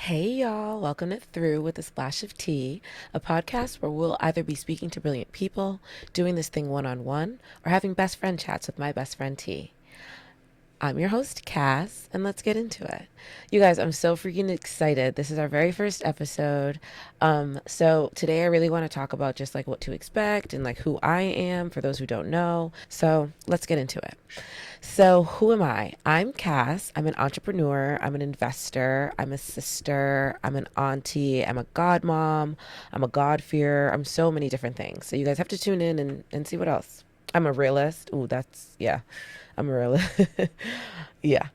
Hey y'all, welcome to Through with a Splash of Tea, a podcast where we'll either be speaking to brilliant people, doing this thing one on one, or having best friend chats with my best friend T. I'm your host, Cass, and let's get into it. You guys, I'm so freaking excited. This is our very first episode. So today I really want to talk about just like what to expect and like who I am for those who don't know. So let's get into it. So, who am I? I'm Cass. I'm an entrepreneur. I'm an investor. I'm a sister. I'm an auntie. I'm a godmom. I'm a God-fearer. I'm so many different things. So, you guys have to tune in and see what else. I'm a realist. Ooh, yeah. I'm a realist. Yeah.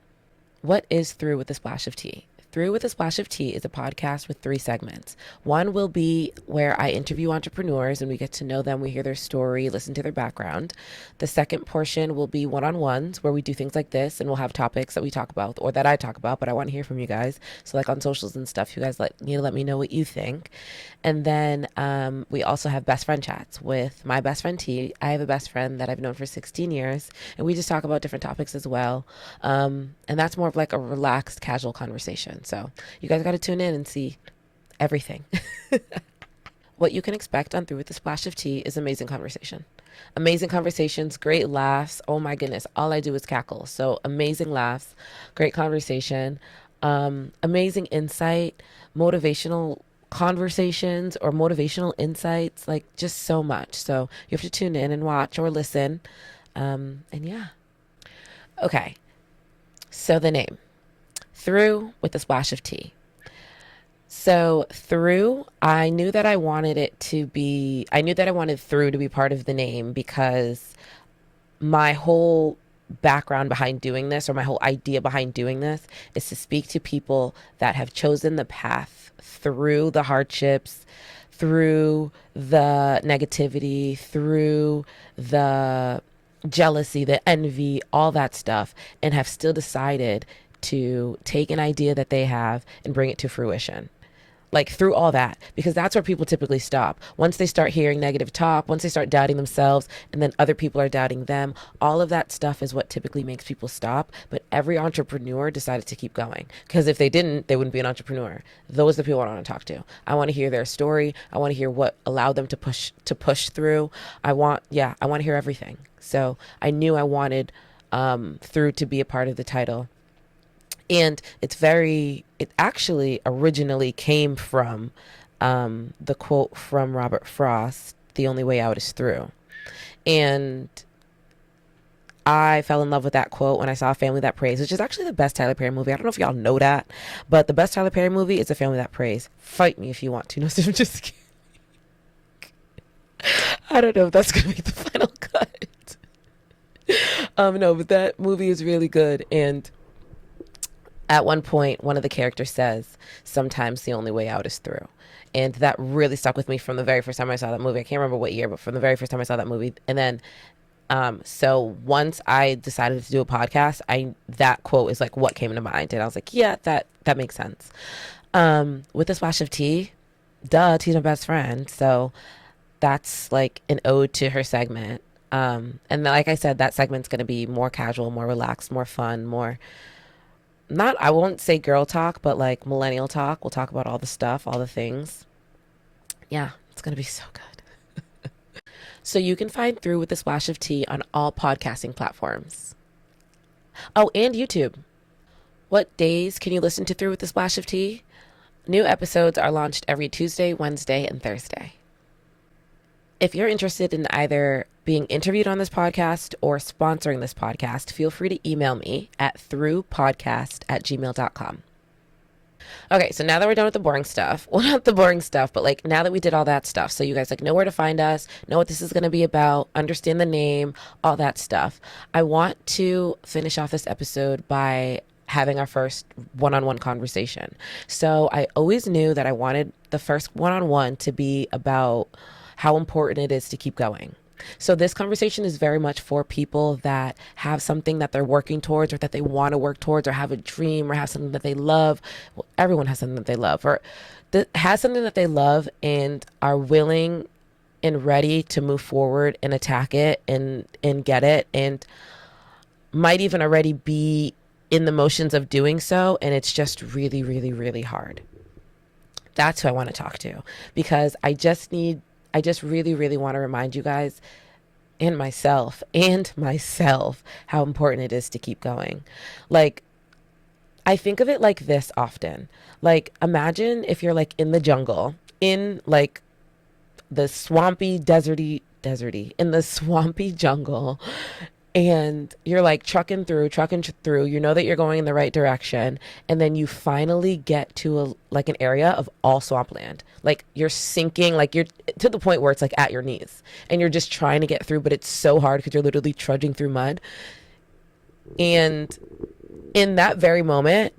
What is Through with a Splash of Tea? Through with a Splash of Tea is a podcast with 3 segments. One will be where I interview entrepreneurs and we get to know them, we hear their story, listen to their background. The second portion will be one-on-ones where we do things like this and we'll have topics that we talk about or that I talk about, but I want to hear from you guys. So like on socials and stuff, you guys need to let me know what you think. And then we also have best friend chats with my best friend T. I have a best friend that I've known for 16 years and we just talk about different topics as well. And that's more of like a relaxed, casual conversation. So you guys got to tune in and see everything. What you can expect on Through with a Splash of Tea is amazing conversation. Amazing conversations, great laughs. Oh my goodness, all I do is cackle. So amazing laughs, great conversation, amazing insight, motivational conversations or motivational insights, like just so much. So you have to tune in and watch or listen. And yeah. Okay. So the name. Through with a Splash of Tea. So through, I knew that I wanted through to be part of the name because my whole background behind doing this, or my whole idea behind doing this, is to speak to people that have chosen the path through the hardships, through the negativity, through the jealousy, the envy, all that stuff, and have still decided to take an idea that they have and bring it to fruition. Like through all that, because that's where people typically stop. Once they start hearing negative talk, once they start doubting themselves, and then other people are doubting them, all of that stuff is what typically makes people stop. But every entrepreneur decided to keep going, because if they didn't, they wouldn't be an entrepreneur. Those are the people I want to talk to. I want to hear their story. I want to hear what allowed them to push through. I want to hear everything. So I knew I wanted through to be a part of the title. And it actually originally came from the quote from Robert Frost, "The only way out is through." And I fell in love with that quote when I saw Family That Prays, which is actually the best Tyler Perry movie. I don't know if y'all know that, but the best Tyler Perry movie is A Family That Prays. Fight me if you want to. No, I'm just kidding. I don't know if that's going to make the final cut. No, but that movie is really good. And at one point, one of the characters says, "Sometimes the only way out is through." And that really stuck with me from the very first time I saw that movie. I can't remember what year, but from the very first time I saw that movie. And then, so once I decided to do a podcast, that quote is like what came to mind. And I was like, yeah, that makes sense. With a Splash of Tea, duh, T's my best friend. So that's like an ode to her segment. And like I said, that segment's going to be more casual, more relaxed, more fun, more... not, I won't say girl talk, but like millennial talk. We'll talk about all the stuff, all the things. Yeah, it's going to be so good. So you can find Through with a Splash of Tea on all podcasting platforms. Oh, and YouTube. What days can you listen to Through with a Splash of Tea? New episodes are launched every Tuesday, Wednesday, and Thursday. If you're interested in either being interviewed on this podcast or sponsoring this podcast, feel free to email me at throughpodcast@gmail.com. Okay, so now that we're done with the boring stuff, well, not the boring stuff, but like now that we did all that stuff, so you guys like know where to find us, know what this is going to be about, understand the name, all that stuff. I want to finish off this episode by having our first one-on-one conversation. So I always knew that I wanted the first one-on-one to be about how important it is to keep going. So this conversation is very much for people that have something that they're working towards or that they want to work towards or have a dream or have something that they love. Well, everyone has something that they love or has something that they love and are willing and ready to move forward and attack it and get it and might even already be in the motions of doing so. And it's just really, really, really hard. That's who I want to talk to, because I just really, really want to remind you guys and myself how important it is to keep going. Like, I think of it like this often. Like, imagine if you're like in the jungle, in like the swampy, in the swampy jungle, and you're like trucking through, you know that you're going in the right direction, and then you finally get to like an area of all swampland. Like, you're sinking, like you're to the point where it's like at your knees, and you're just trying to get through, but it's so hard because you're literally trudging through mud. And in that very moment,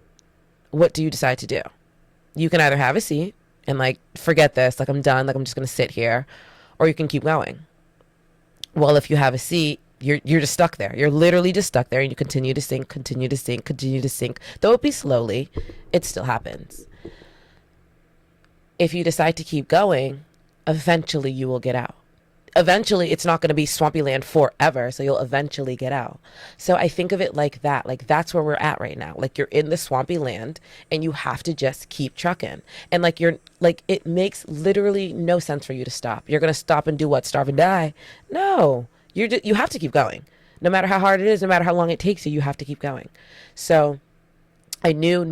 what do you decide to do? You can either have a seat and like, forget this, like I'm done, like I'm just gonna sit here, or you can keep going. Well, if you have a seat, you're just stuck there. You're literally just stuck there, and you continue to sink, continue to sink, continue to sink. Though it be slowly, it still happens. If you decide to keep going, eventually you will get out. Eventually, it's not going to be swampy land forever, so you'll eventually get out. So I think of it like that. Like, that's where we're at right now. Like, you're in the swampy land, and you have to just keep trucking. And like, it makes literally no sense for you to stop. You're going to stop and do what? Starve and die? No. You have to keep going. No matter how hard it is, no matter how long it takes you, you have to keep going. So I knew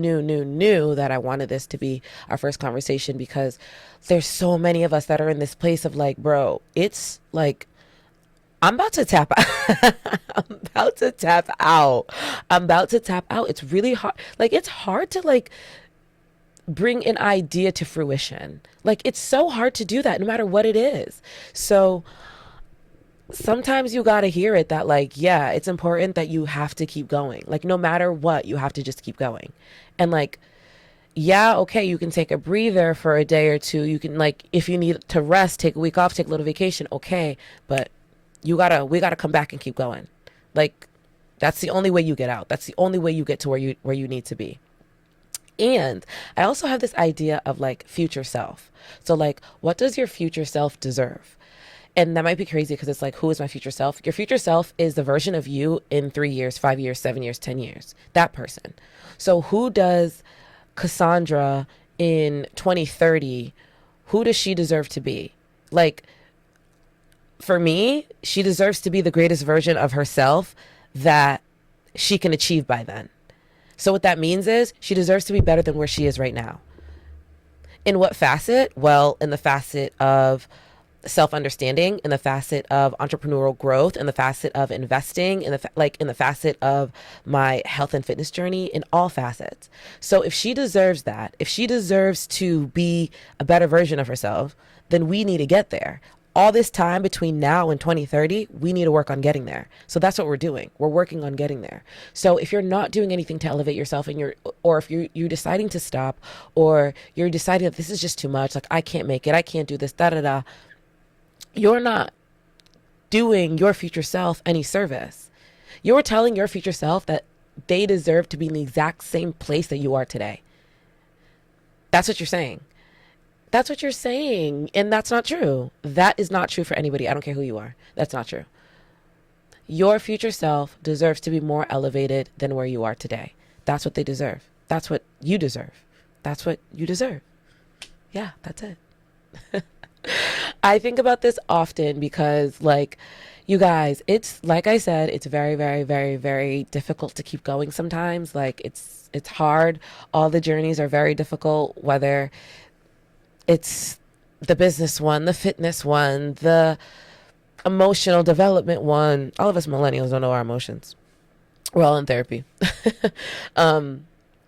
that I wanted this to be our first conversation, because there's so many of us that are in this place of like, bro, it's like, I'm about to tap out. I'm about to tap out. It's really hard. Like, it's hard to like bring an idea to fruition. Like, it's so hard to do that no matter what it is. So sometimes you got to hear it that like, yeah, it's important that you have to keep going. Like, no matter what, you have to just keep going. And like, yeah, okay, you can take a breather for a day or two. You can, like, if you need to rest, take a week off, take a little vacation. Okay. But we gotta come back and keep going. Like, that's the only way you get out. That's the only way you get to where you need to be. And I also have this idea of like future self. So like, what does your future self deserve? And that might be crazy, because it's like, who is my future self? Your future self is the version of you in 3 years, 5 years, 7 years, 10 years. That person. So who does Cassandra in 2030, who does she deserve to be? Like, for me, she deserves to be the greatest version of herself that she can achieve by then. So what that means is she deserves to be better than where she is right now. In what facet? Well, in the facet of self-understanding, in the facet of entrepreneurial growth, in the facet of investing, in the facet of my health and fitness journey, in all facets. So if she deserves that, if she deserves to be a better version of herself, then we need to get there. All this time between now and 2030, we need to work on getting there. So that's what we're doing. We're working on getting there. So if you're not doing anything to elevate yourself, or if you're deciding to stop, or you're deciding that this is just too much, like I can't make it, I can't do this, da-da-da, you're not doing your future self any service. You're telling your future self that they deserve to be in the exact same place that you are today. That's what you're saying. That's what you're saying. And that's not true. That is not true for anybody. I don't care who you are. That's not true. Your future self deserves to be more elevated than where you are today. That's what they deserve. That's what you deserve. That's what you deserve. Yeah, that's it. I think about this often because, like, you guys, it's like I said, it's very, very, very, very difficult to keep going sometimes. Like, it's hard. All the journeys are very difficult, whether it's the business one, the fitness one, the emotional development one. All of us millennials don't know our emotions. We're all in therapy.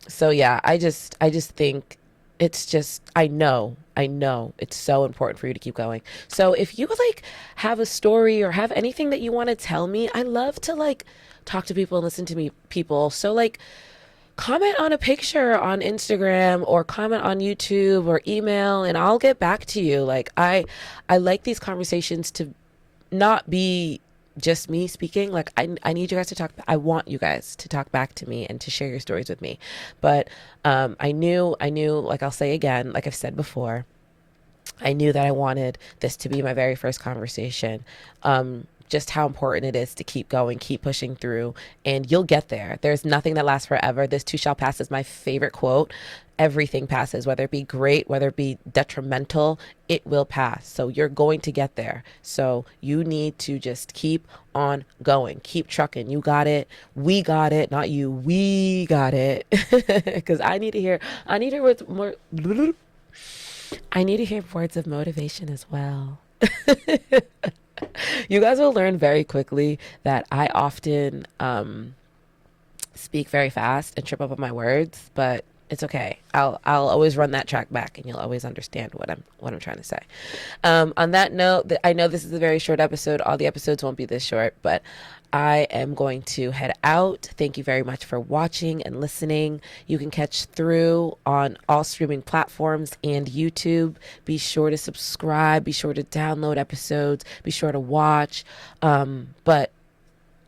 So yeah, I just think it's just, I know it's so important for you to keep going. So if you like have a story or have anything that you want to tell me, I love to like talk to people and listen to people. So like, comment on a picture on Instagram or comment on YouTube or email, and I'll get back to you. Like, I like these conversations to not be just me speaking. Like, I need you guys to talk. I want you guys to talk back to me and to share your stories with me. But I knew, like I'll say again, like I've said before, I knew that I wanted this to be my very first conversation. Just how important it is to keep going, keep pushing through, and you'll get there. There's nothing that lasts forever. This too shall pass is my favorite quote. everything passes, whether it be great, whether it be detrimental, it will pass. So you're going to get there. So you need to just keep on going, keep trucking. You got it. We got it. Not you. We got it. Because I need to hear words more. I need to hear words of motivation as well. You guys will learn very quickly that I often speak very fast and trip up on my words, but it's okay. I'll always run that track back, and you'll always understand what I'm trying to say. On that note, I know this is a very short episode. All the episodes won't be this short, but I am going to head out. Thank you very much for watching and listening. You can catch through on all streaming platforms and YouTube. Be sure to subscribe. Be sure to download episodes. Be sure to watch. But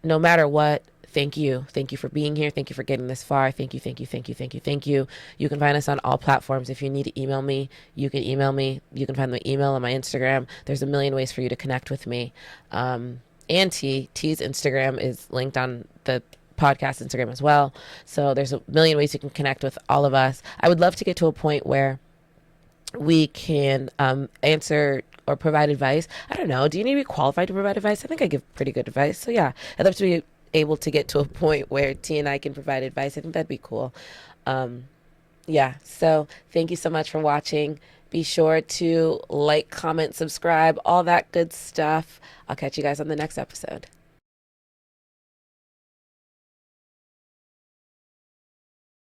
no matter what, thank you. Thank you for being here. Thank you for getting this far. Thank you, thank you, thank you, thank you, thank you. You can find us on all platforms. If you need to email me, you can email me. You can find my email on my Instagram. There's a million ways for you to connect with me. And T's Instagram is linked on the podcast Instagram as well. So there's a million ways you can connect with all of us. I would love to get to a point where we can answer or provide advice. I don't know. Do you need to be qualified to provide advice? I think I give pretty good advice. So yeah, I'd love to be able to get to a point where T and I can provide advice. I think that'd be cool. Yeah. So thank you so much for watching. Be sure to like, comment, subscribe, all that good stuff. I'll catch you guys on the next episode.